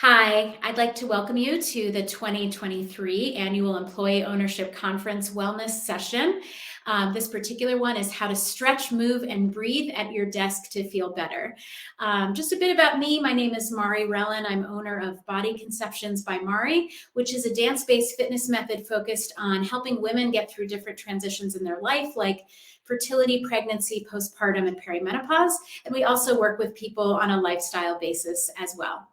Hi, I'd like to welcome you to the 2023 Annual Employee Ownership Conference Wellness Session. This particular one is how to stretch, move, and breathe at your desk to feel better. Just a bit about me. My name is Mari Rellin. I'm owner of Body Conceptions by Mari, which is a dance-based fitness method focused on helping women get through different transitions in their life, like fertility, pregnancy, postpartum, and perimenopause. And we also work with people on a lifestyle basis as well.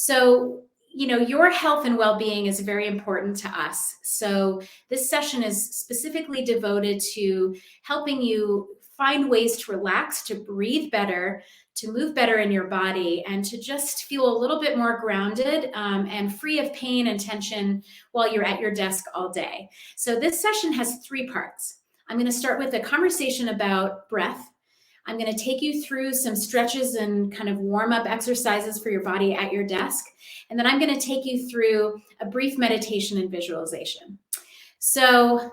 So, your health and well-being is very important to us. So this session is specifically devoted to helping you find ways to relax, to breathe better, to move better in your body, and to just feel a little bit more grounded and free of pain and tension while you're at your desk all day. So this session has three parts. I'm going to start with a conversation about breath. I'm going to take you through some stretches and kind of warm-up exercises for your body at your desk. And then I'm going to take you through a brief meditation and visualization. So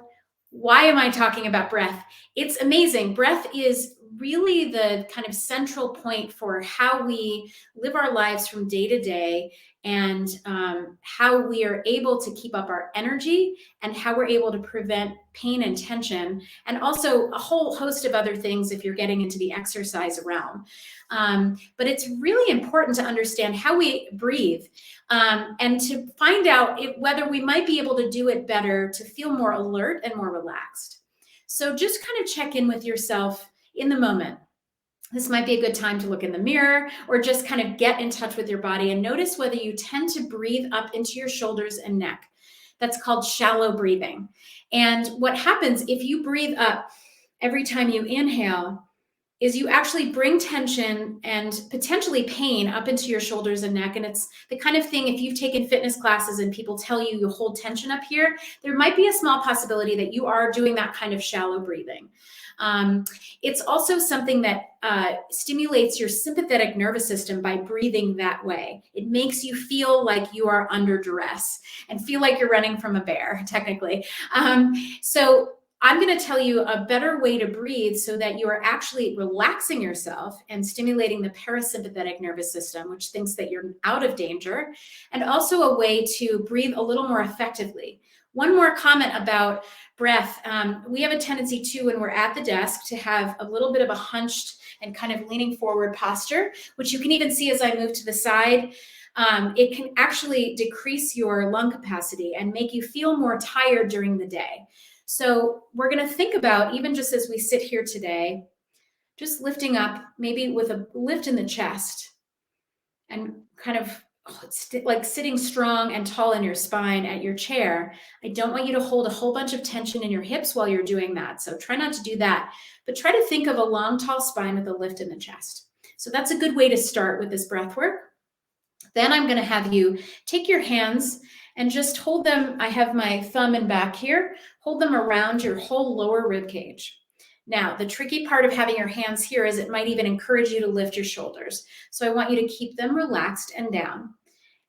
why am I talking about breath? It's amazing. Breath is really the kind of central point for how we live our lives from day to day, and how we are able to keep up our energy, and how we're able to prevent pain and tension, and also a whole host of other things if you're getting into the exercise realm. But it's really important to understand how we breathe, and to find out whether we might be able to do it better to feel more alert and more relaxed. So just kind of check in with yourself in the moment. This might be a good time to look in the mirror or just kind of get in touch with your body and notice whether you tend to breathe up into your shoulders and neck. That's called shallow breathing. And what happens if you breathe up every time you inhale is you actually bring tension and potentially pain up into your shoulders and neck. And it's the kind of thing, if you've taken fitness classes and people tell you you hold tension up here, there might be a small possibility that you are doing that kind of shallow breathing. It's also something that stimulates your sympathetic nervous system by breathing that way. It makes you feel like you are under duress and feel like you're running from a bear, technically. So I'm going to tell you a better way to breathe so that you are actually relaxing yourself and stimulating the parasympathetic nervous system, which thinks that you're out of danger, and also a way to breathe a little more effectively. One more comment about breath. We have a tendency too, when we're at the desk, to have a little bit of a hunched and kind of leaning forward posture, which you can even see as I move to the side. It can actually decrease your lung capacity and make you feel more tired during the day. So we're going to think about, even just as we sit here today, just lifting up, maybe with a lift in the chest, and kind of like sitting strong and tall in your spine at your chair. I don't want you to hold a whole bunch of tension in your hips while you're doing that. So try not to do that, but try to think of a long, tall spine with a lift in the chest. So that's a good way to start with this breath work. Then I'm going to have you take your hands and just hold them. I have my thumb and back here. Hold them around your whole lower rib cage. Now, the tricky part of having your hands here is it might even encourage you to lift your shoulders. So I want you to keep them relaxed and down.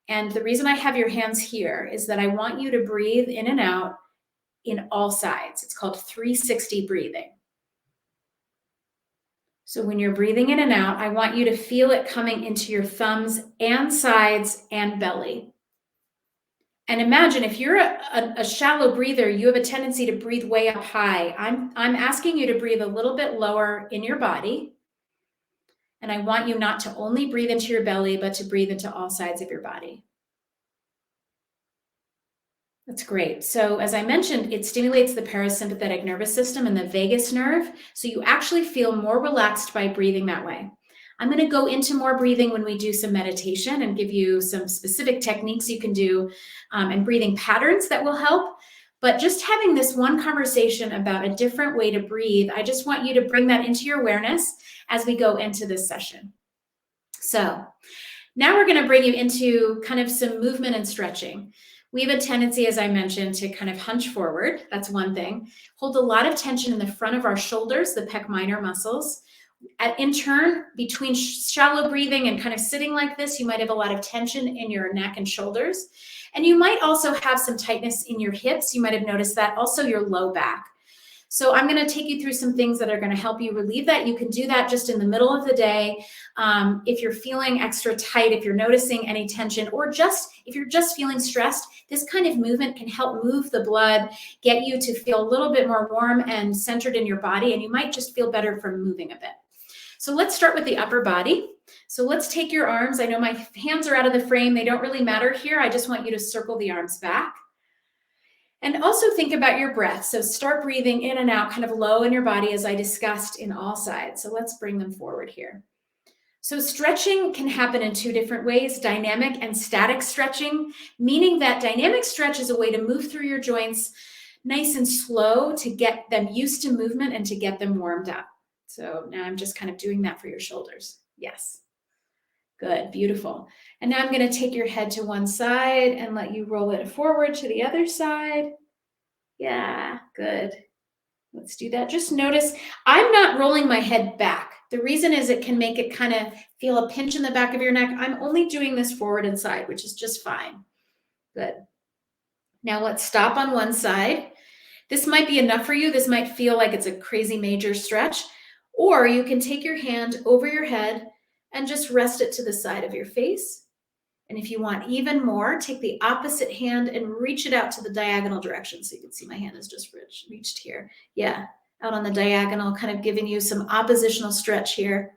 And the reason I have your hands here is that I want you to breathe in and out in all sides. It's called 360 breathing. So when you're breathing in and out, I want you to feel it coming into your thumbs and sides and belly. And imagine if you're a shallow breather, you have a tendency to breathe way up high. I'm asking you to breathe a little bit lower in your body. And I want you not to only breathe into your belly, but to breathe into all sides of your body. That's great. So as I mentioned, it stimulates the parasympathetic nervous system and the vagus nerve. So you actually feel more relaxed by breathing that way. I'm going to go into more breathing when we do some meditation and give you some specific techniques you can do and breathing patterns that will help. But just having this one conversation about a different way to breathe, I just want you to bring that into your awareness as we go into this session. So now we're going to bring you into kind of some movement and stretching. We have a tendency, as I mentioned, to kind of hunch forward. That's one thing. Hold a lot of tension in the front of our shoulders, the pec minor muscles. In turn, between shallow breathing and kind of sitting like this, you might have a lot of tension in your neck and shoulders. And you might also have some tightness in your hips. You might have noticed that. Also your low back. So I'm going to take you through some things that are going to help you relieve that. You can do that just in the middle of the day. If you're feeling extra tight, if you're noticing any tension, or just if you're just feeling stressed, this kind of movement can help move the blood, get you to feel a little bit more warm and centered in your body, and you might just feel better from moving a bit. So let's start with the upper body. So let's take your arms. I know my hands are out of the frame. They don't really matter here. I just want you to circle the arms back. And also think about your breath. So start breathing in and out, kind of low in your body, as I discussed, in all sides. So let's bring them forward here. So stretching can happen in two different ways, dynamic and static stretching, meaning that dynamic stretch is a way to move through your joints nice and slow to get them used to movement and to get them warmed up. So now I'm just kind of doing that for your shoulders. Yes. Good, beautiful. And now I'm going to take your head to one side and let you roll it forward to the other side. Yeah, good. Let's do that. Just notice I'm not rolling my head back. The reason is it can make it kind of feel a pinch in the back of your neck. I'm only doing this forward and side, which is just fine. Good. Now let's stop on one side. This might be enough for you. This might feel like it's a crazy major stretch, or you can take your hand over your head and just rest it to the side of your face. And if you want even more, take the opposite hand and reach it out to the diagonal direction. So you can see my hand is just reached here. Yeah, out on the diagonal, kind of giving you some oppositional stretch here.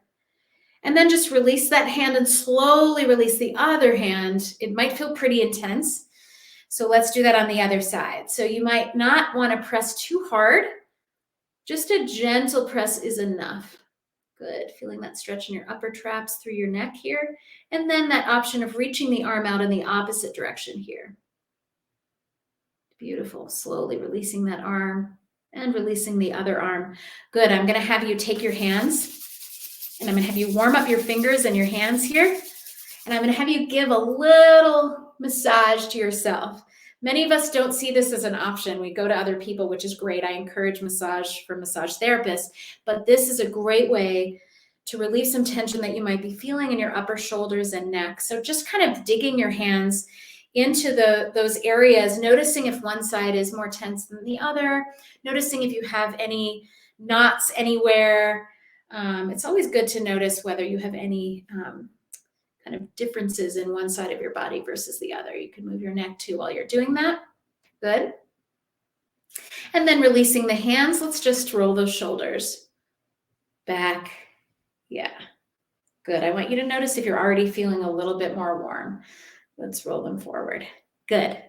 And then just release that hand and slowly release the other hand. It might feel pretty intense. So let's do that on the other side. So you might not want to press too hard. Just a gentle press is enough. Good, feeling that stretch in your upper traps through your neck here. And then that option of reaching the arm out in the opposite direction here. Beautiful, slowly releasing that arm and releasing the other arm. Good, I'm gonna have you take your hands and I'm gonna have you warm up your fingers and your hands here. And I'm gonna have you give a little massage to yourself. Many of us don't see this as an option. We go to other people, which is great. I encourage massage for massage therapists, but this is a great way to relieve some tension that you might be feeling in your upper shoulders and neck. So just kind of digging your hands into those areas, noticing if one side is more tense than the other, noticing if you have any knots anywhere. It's always good to notice whether you have any kind of differences in one side of your body versus the other. You can move your neck too while you're doing that. Good. And then releasing the hands, let's just roll those shoulders back. Yeah, good. I want you to notice if you're already feeling a little bit more warm. Let's roll them forward. Good.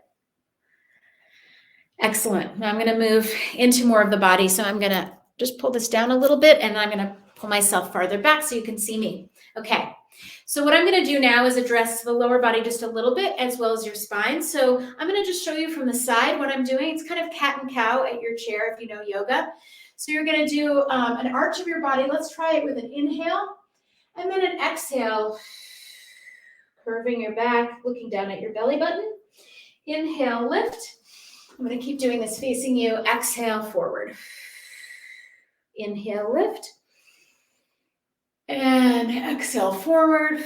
Excellent. Now I'm going to move into more of the body. So I'm going to just pull this down a little bit and I'm going to pull myself farther back so you can see me. Okay. So what I'm going to do now is address the lower body just a little bit as well as your spine. So I'm going to just show you from the side what I'm doing. It's kind of cat and cow at your chair if you know yoga. So you're going to do an arch of your body. Let's try it with an inhale and then an exhale. Curving your back, looking down at your belly button. Inhale, lift. I'm going to keep doing this facing you. Exhale, forward. Inhale, lift. And exhale, forward.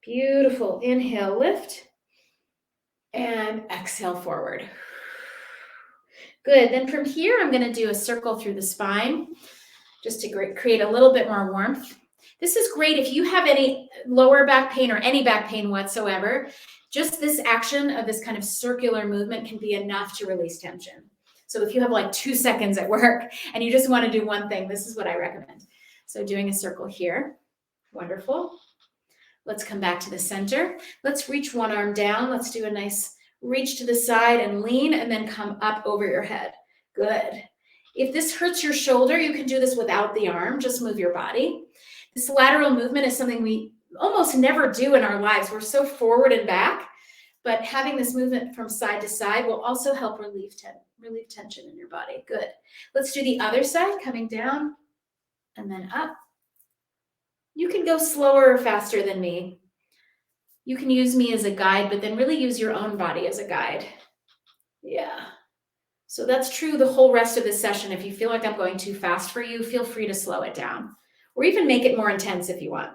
Beautiful. Inhale, lift. And exhale, forward. Good. Then from here, I'm going to do a circle through the spine just to create a little bit more warmth. This is great if you have any lower back pain or any back pain whatsoever. Just this action of this kind of circular movement can be enough to release tension. So if you have like 2 seconds at work and you just want to do one thing, this is what I recommend. So doing a circle here. Wonderful. Let's come back to the center. Let's reach one arm down. Let's do a nice reach to the side and lean and then come up over your head. Good. If this hurts your shoulder, you can do this without the arm. Just move your body. This lateral movement is something we almost never do in our lives. We're so forward and back, but having this movement from side to side will also help relieve tension in your body. Good. Let's do the other side, coming down and then up. You can go slower or faster than me. You can use me as a guide, but then really use your own body as a guide. Yeah. So that's true the whole rest of this session. If you feel like I'm going too fast for you, feel free to slow it down or even make it more intense if you want.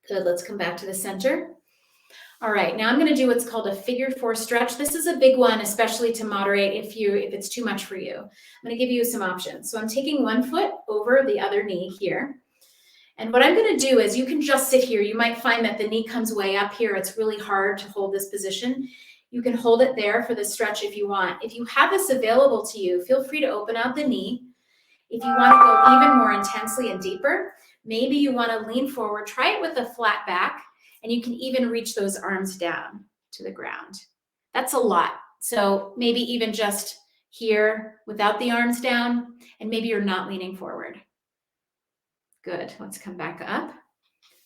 Good. Let's come back to the center. All right, now I'm going to do what's called a figure 4 stretch. This is a big one, especially to moderate if it's too much for you. I'm going to give you some options. So I'm taking one foot over the other knee here. And what I'm going to do is you can just sit here. You might find that the knee comes way up here. It's really hard to hold this position. You can hold it there for the stretch if you want. If you have this available to you, feel free to open out the knee. If you want to go even more intensely and deeper, maybe you want to lean forward. Try it with a flat back, and you can even reach those arms down to the ground. That's a lot. So maybe even just here without the arms down, and maybe you're not leaning forward. Good. Let's come back up.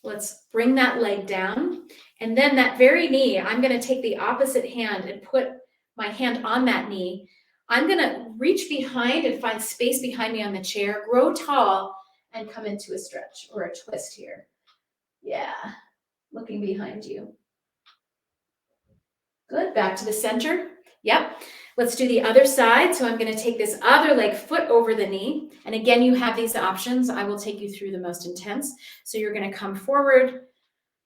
Let's bring that leg down. And then that very knee, I'm going to take the opposite hand and put my hand on that knee. I'm going to reach behind and find space behind me on the chair, grow tall, and come into a stretch or a twist here. Yeah. Looking behind you. Good. Back to the center. Yep. Let's do the other side. So I'm going to take this other leg, foot over the knee. And again, you have these options. I will take you through the most intense. So you're going to come forward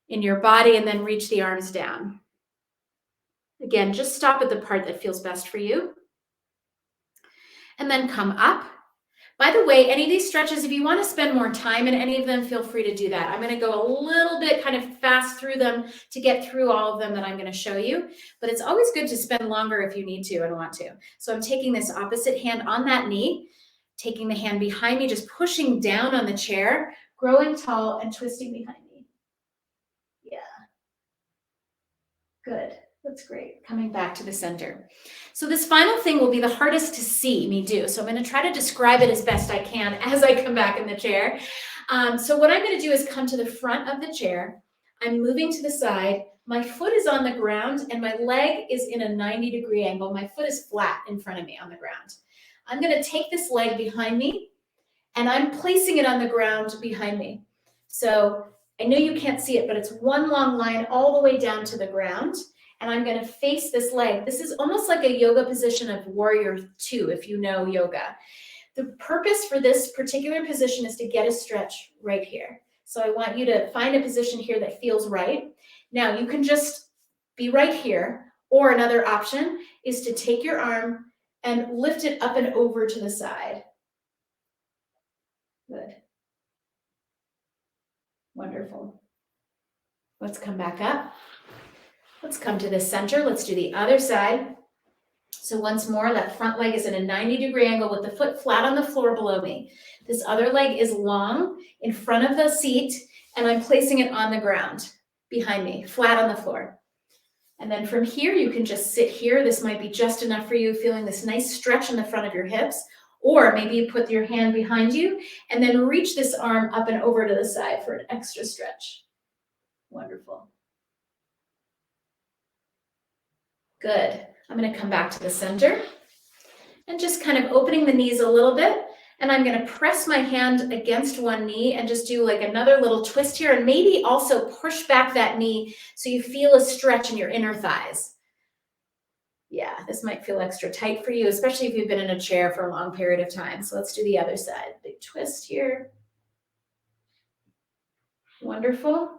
in your body and then reach the arms down. Again, just stop at the part that feels best for you. And then come up. By the way, any of these stretches, if you want to spend more time in any of them, feel free to do that. I'm going to go a little bit kind of fast through them to get through all of them that I'm going to show you, but it's always good to spend longer if you need to and want to. So I'm taking this opposite hand on that knee, taking the hand behind me, just pushing down on the chair, growing tall and twisting behind me. Yeah. Good. That's great. Coming back to the center. So this final thing will be the hardest to see me do. So I'm going to try to describe it as best I can as I come back in the chair. So what I'm going to do is come to the front of the chair. I'm moving to the side. My foot is on the ground and my leg is in a 90-degree angle. My foot is flat in front of me on the ground. I'm going to take this leg behind me and I'm placing it on the ground behind me. So I know you can't see it, but it's one long line all the way down to the ground. And I'm going to face this leg. This is almost like a yoga position of warrior 2, if you know yoga. The purpose for this particular position is to get a stretch right here. So I want you to find a position here that feels right. Now you can just be right here, or another option is to take your arm and lift it up and over to the side. Good. Wonderful. Let's come back up. Let's come to the center. Let's do the other side. So once more, that front leg is in a 90-degree angle with the foot flat on the floor below me. This other leg is long in front of the seat, and I'm placing it on the ground behind me, flat on the floor. And then from here, you can just sit here. This might be just enough for you, feeling this nice stretch in the front of your hips. Or maybe you put your hand behind you and then reach this arm up and over to the side for an extra stretch. Wonderful. Good. I'm going to come back to the center and just kind of opening the knees a little bit. And I'm going to press my hand against one knee and just do like another little twist here, and maybe also push back that knee so you feel a stretch in your inner thighs. Yeah, this might feel extra tight for you, especially if you've been in a chair for a long period of time. So let's do the other side. Big twist here. Wonderful.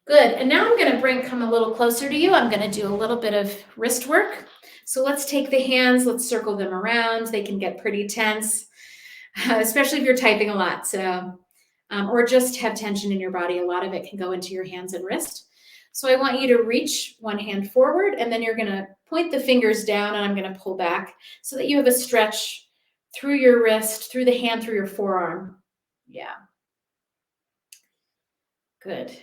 Good. And now I'm going to come a little closer to you. I'm going to do a little bit of wrist work. So let's take the hands, let's circle them around. They can get pretty tense, especially if you're typing a lot. So, or just have tension in your body. A lot of it can go into your hands and wrist. So I want you to reach one hand forward, and then you're going to point the fingers down, and I'm going to pull back so that you have a stretch through your wrist, through the hand, through your forearm. Yeah. Good.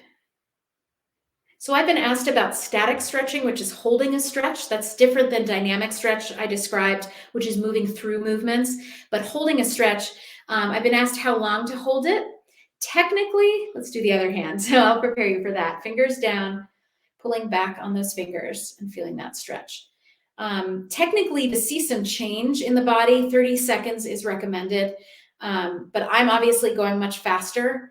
So I've been asked about static stretching, which is holding a stretch. That's different than dynamic stretch I described, which is moving through movements. But holding a stretch, I've been asked how long to hold it. Technically, let's do the other hand. So I'll prepare you for that. Fingers down, pulling back on those fingers and feeling that stretch. Technically, to see some change in the body, 30 seconds is recommended. But I'm obviously going much faster.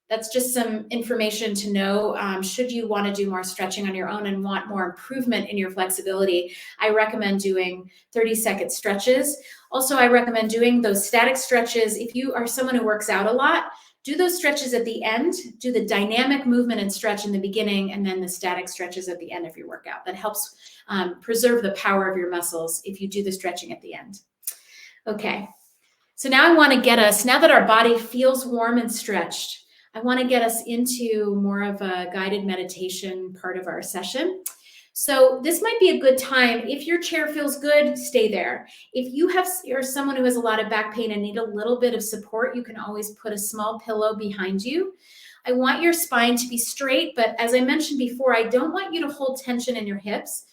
That's just some information to know. Should you want to do more stretching on your own and want more improvement in your flexibility, I recommend doing 30-second stretches. Also, I recommend doing those static stretches. If you are someone who works out a lot, Do those stretches at the end. Do the dynamic movement and stretch in the beginning, and then the static stretches at the end of your workout. That helps preserve the power of your muscles if you do the stretching at the end. Okay, so now I want to get us, now that our body feels warm and stretched, I want to get us into more of a guided meditation part of our session. So this might be a good time. If your chair feels good, stay there. If you're someone who has a lot of back pain and need a little bit of support, you can always put a small pillow behind you. I want your spine to be straight, but as I mentioned before, I don't want you to hold tension in your hips.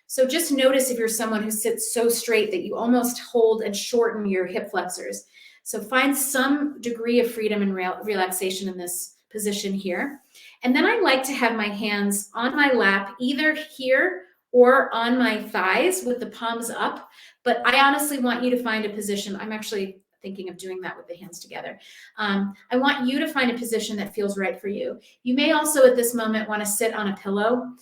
So just notice if you're someone who sits so straight that you almost hold and shorten your hip flexors. So find some degree of freedom and relaxation in this position here. And then I like to have my hands on my lap, either here or on my thighs with the palms up. But I honestly want you to find a position. I'm actually thinking of doing that with the hands together. I want you to find a position that feels right for you. You may also at this moment want to sit on a pillow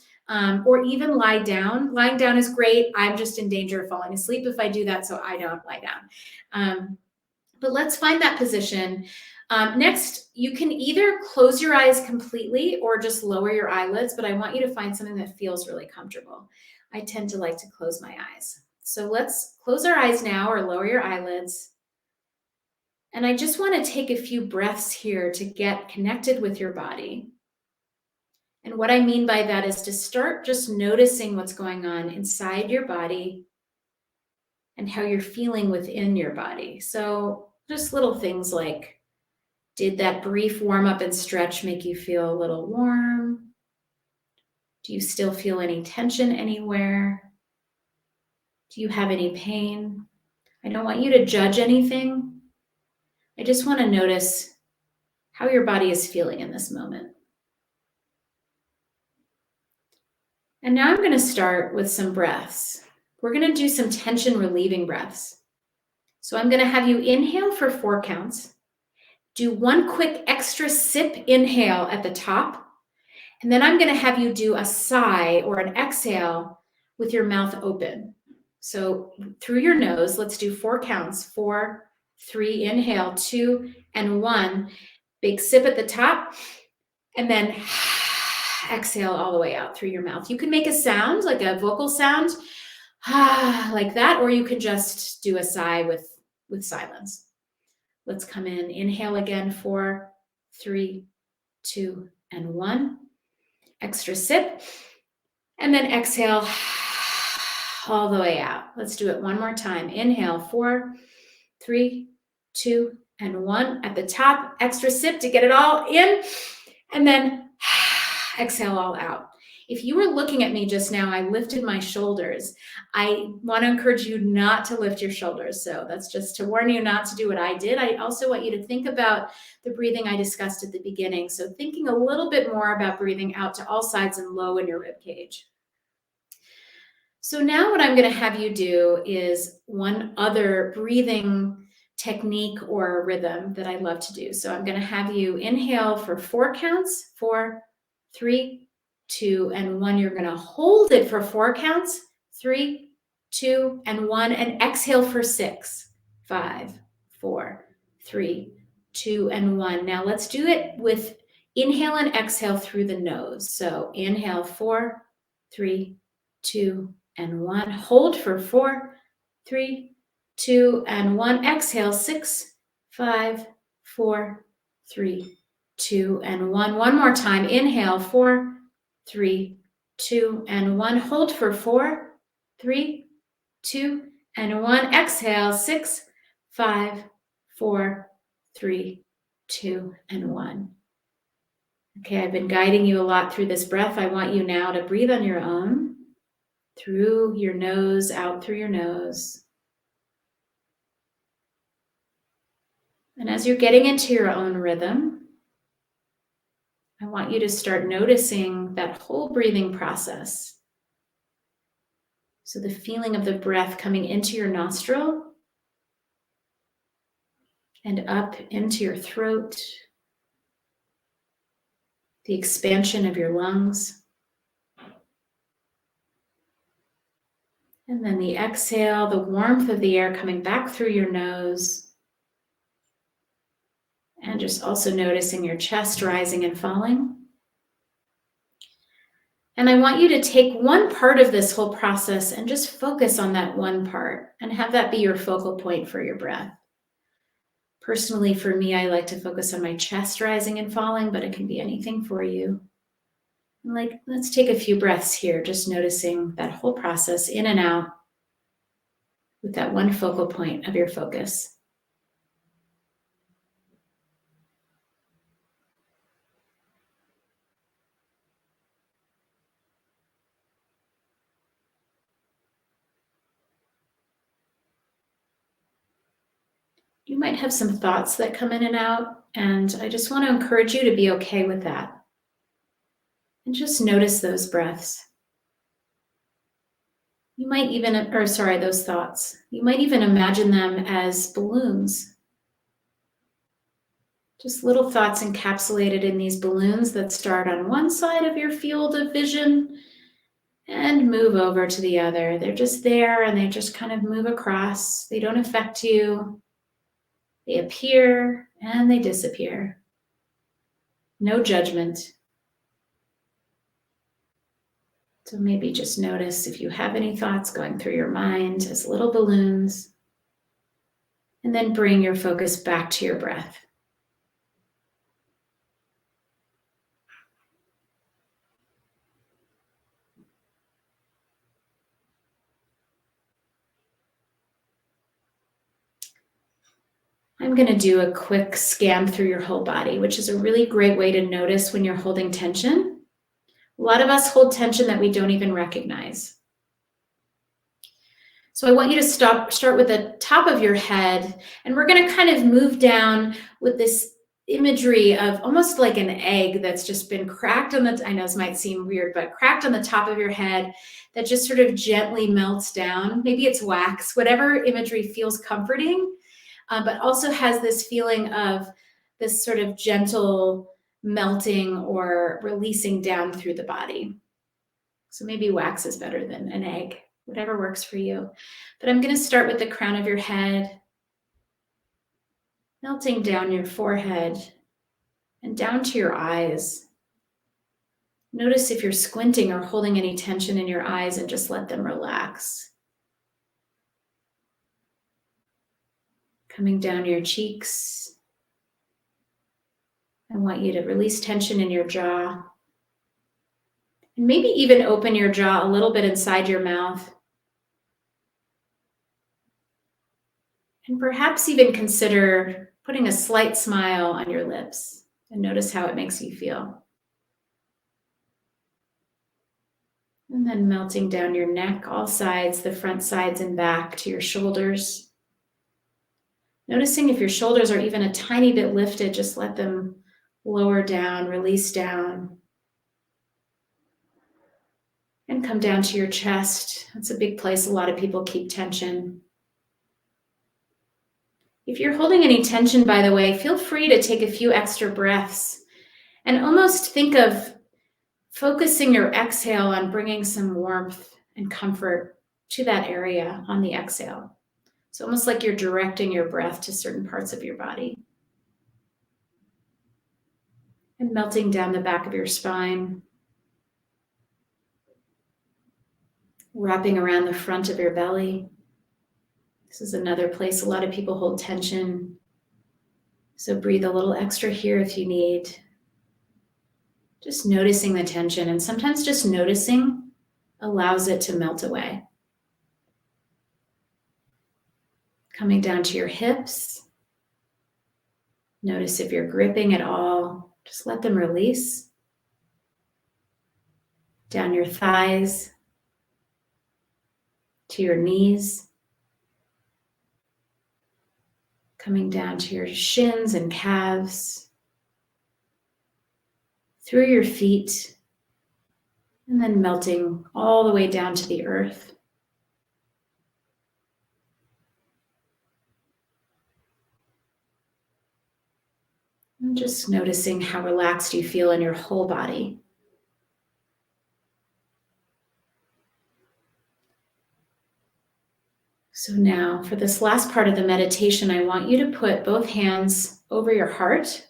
or even lie down. Lying down is great. I'm just in danger of falling asleep if I do that, so I don't lie down. But let's find that position. Next, you can either close your eyes completely or just lower your eyelids, but I want you to find something that feels really comfortable. I tend to like to close my eyes. So let's close our eyes now or lower your eyelids. And I just want to take a few breaths here to get connected with your body. And what I mean by that is to start just noticing what's going on inside your body and how you're feeling within your body. So just little things like, did that brief warm up and stretch make you feel a little warm? Do you still feel any tension anywhere? Do you have any pain? I don't want you to judge anything. I just want to notice how your body is feeling in this moment. And now I'm going to start with some breaths. We're going to do some tension relieving breaths. So I'm going to have you inhale for 4 counts. Do one quick extra sip inhale at the top. And then I'm going to have you do a sigh or an exhale with your mouth open. So through your nose, let's do 4 counts. 4, 3, inhale, 2, and 1. Big sip at the top. And then exhale all the way out through your mouth. You can make a sound, like a vocal sound, like that, or you can just do a sigh with silence. Let's come in. Inhale again, 4, 3, 2, and 1. Extra sip. And then exhale all the way out. Let's do it one more time. Inhale, 4, 3, 2, and 1. At the top, extra sip to get it all in. And then exhale all out. If you were looking at me just now, I lifted my shoulders. I want to encourage you not to lift your shoulders. So that's just to warn you not to do what I did. I also want you to think about the breathing I discussed at the beginning. So thinking a little bit more about breathing out to all sides and low in your rib cage. So now what I'm going to have you do is one other breathing technique or rhythm that I love to do. So I'm going to have you inhale for 4 counts, 4, 3, 2, and 1. You're going to hold it for 4 counts, 3, 2, and 1, and exhale for 6, 5, 4, 3, 2, and 1. Now let's do it with inhale and exhale through the nose. So inhale, 4, 3, 2, and 1. Hold for 4, 3, 2, and 1. Exhale, 6, 5, 4, 3, 2, and 1. One more time. Inhale, 4, 3, 2, and 1. Hold for 4, 3, 2, and 1. Exhale, 6, 5, 4, 3, 2, and 1. Okay, I've been guiding you a lot through this breath. I want you now to breathe on your own, through your nose, out through your nose. And as you're getting into your own rhythm, I want you to start noticing that whole breathing process. So the feeling of the breath coming into your nostril and up into your throat, the expansion of your lungs, and then the exhale, the warmth of the air coming back through your nose And just also noticing your chest rising and falling. And I want you to take one part of this whole process and just focus on that one part and have that be your focal point for your breath. Personally, for me, I like to focus on my chest rising and falling, but it can be anything for you. Let's take a few breaths here, just noticing that whole process in and out with that one focal point of your focus. You might have some thoughts that come in and out, and I just want to encourage you to be okay with that. And just notice those breaths. You might even, those thoughts. You might even imagine them as balloons. Just little thoughts encapsulated in these balloons that start on one side of your field of vision and move over to the other. They're just there and they just kind of move across. They don't affect you. They appear and they disappear. No judgment. So maybe just notice if you have any thoughts going through your mind as little balloons, and then bring your focus back to your breath. I'm going to do a quick scan through your whole body, which is a really great way to notice when you're holding tension. A lot of us hold tension that we don't even recognize. So I want you to start with the top of your head, and we're going to kind of move down with this imagery of almost like an egg that's just been cracked on the, I know this might seem weird, but cracked on the top of your head that just sort of gently melts down. Maybe it's wax, whatever imagery feels comforting, but also has this feeling of this sort of gentle melting or releasing down through the body. So maybe wax is better than an egg, whatever works for you. But I'm going to start with the crown of your head, melting down your forehead and down to your eyes. Notice if you're squinting or holding any tension in your eyes and just let them relax. Coming down your cheeks. I want you to release tension in your jaw. And maybe even open your jaw a little bit inside your mouth. And perhaps even consider putting a slight smile on your lips and notice how it makes you feel. And then melting down your neck, all sides, the front sides and back to your shoulders. Noticing if your shoulders are even a tiny bit lifted, just let them lower down, release down. And come down to your chest. That's a big place a lot of people keep tension. If you're holding any tension, by the way, feel free to take a few extra breaths and almost think of focusing your exhale on bringing some warmth and comfort to that area on the exhale. It's almost like you're directing your breath to certain parts of your body. And melting down the back of your spine. Wrapping around the front of your belly. This is another place a lot of people hold tension. So breathe a little extra here if you need. Just noticing the tension, and sometimes just noticing allows it to melt away. Coming down to your hips. Notice if you're gripping at all, just let them release. Down your thighs, to your knees. Coming down to your shins and calves, through your feet, and then melting all the way down to the earth. And just noticing how relaxed you feel in your whole body. So now for this last part of the meditation, I want you to put both hands over your heart,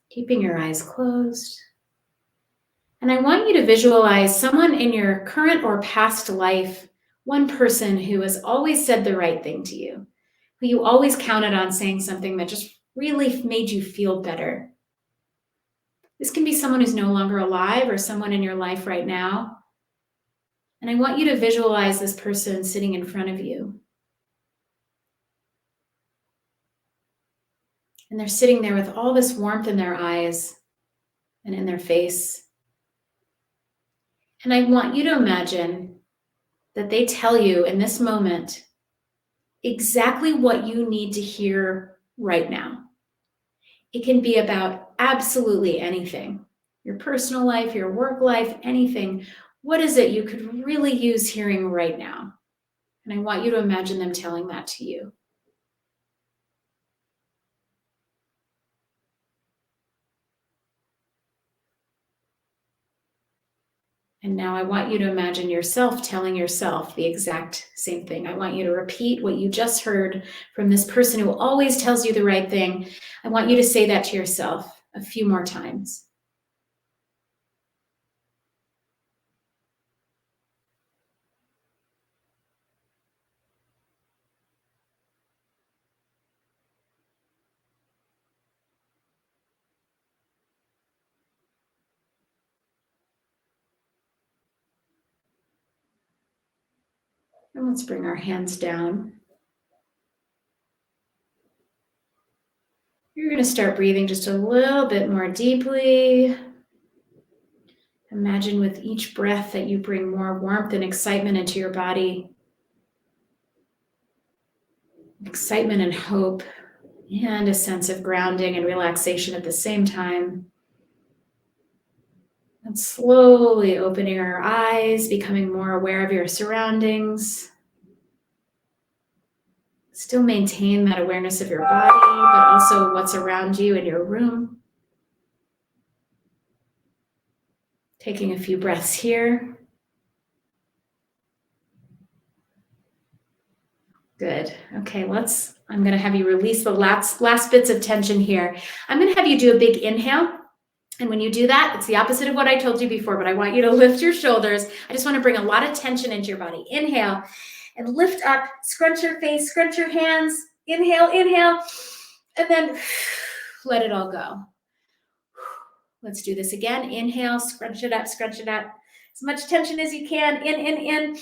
keeping your eyes closed. And I want you to visualize someone in your current or past life, one person who has always said the right thing to you, who you always counted on saying something that just really made you feel better. This can be someone who's no longer alive or someone in your life right now. And I want you to visualize this person sitting in front of you. And they're sitting there with all this warmth in their eyes and in their face. And I want you to imagine that they tell you in this moment exactly what you need to hear right now. It can be about absolutely anything, your personal life, your work life, anything. What is it you could really use hearing right now? And I want you to imagine them telling that to you. And now I want you to imagine yourself telling yourself the exact same thing. I want you to repeat what you just heard from this person who always tells you the right thing. I want you to say that to yourself a few more times. And let's bring our hands down. You're going to start breathing just a little bit more deeply. Imagine with each breath that you bring more warmth and excitement into your body. Excitement and hope, and a sense of grounding and relaxation at the same time. And slowly opening our eyes, becoming more aware of your surroundings. Still maintain that awareness of your body, but also what's around you in your room. Taking a few breaths here. Good. Okay, I'm going to have you release the last bits of tension here. I'm going to have you do a big inhale. And when you do that, it's the opposite of what I told you before, but I want you to lift your shoulders. I just want to bring a lot of tension into your body. Inhale and lift up, scrunch your face, scrunch your hands. Inhale, inhale, and then let it all go. Let's do this again. Inhale, scrunch it up, as much tension as you can. In,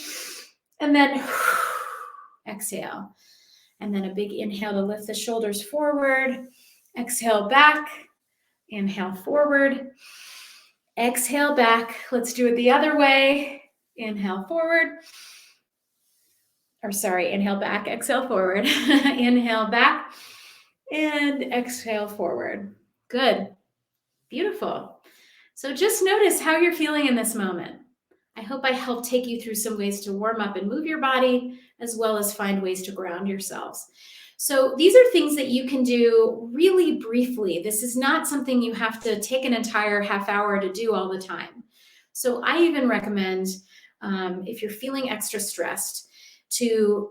and then exhale. And then a big inhale to lift the shoulders forward. Exhale back. Inhale forward. Exhale back. Let's do it the other way. Inhale forward. Inhale back, exhale forward. Inhale back and exhale forward. Good. Beautiful. So just notice how you're feeling in this moment. I hope I helped take you through some ways to warm up and move your body, as well as find ways to ground yourselves. So these are things that you can do really briefly. This is not something you have to take an entire half hour to do all the time. So I even recommend, if you're feeling extra stressed, to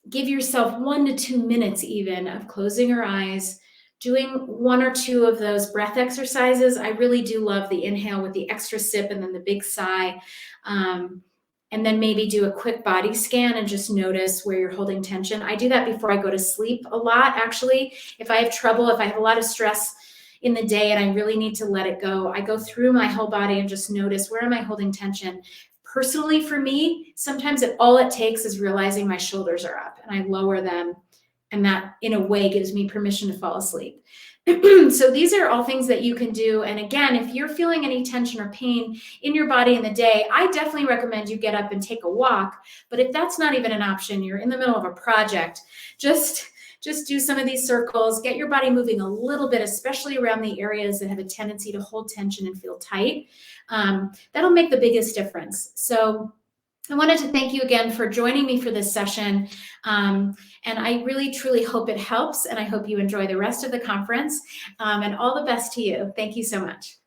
give yourself 1 to 2 minutes even of closing your eyes, doing 1 or 2 of those breath exercises. I really do love the inhale with the extra sip and then the big sigh. And then maybe do a quick body scan and just notice where you're holding tension. I do that before I go to sleep a lot, actually. If I have trouble, if I have a lot of stress in the day and I really need to let it go, I go through my whole body and just notice, where am I holding tension? Personally, for me, sometimes all it takes is realizing my shoulders are up and I lower them. And that, in a way, gives me permission to fall asleep. So these are all things that you can do. And again, if you're feeling any tension or pain in your body in the day, I definitely recommend you get up and take a walk. But if that's not even an option, you're in the middle of a project, just do some of these circles, get your body moving a little bit, especially around the areas that have a tendency to hold tension and feel tight. That'll make the biggest difference. So I wanted to thank you again for joining me for this session. And I really, truly hope it helps. And I hope you enjoy the rest of the conference. And all the best to you. Thank you so much.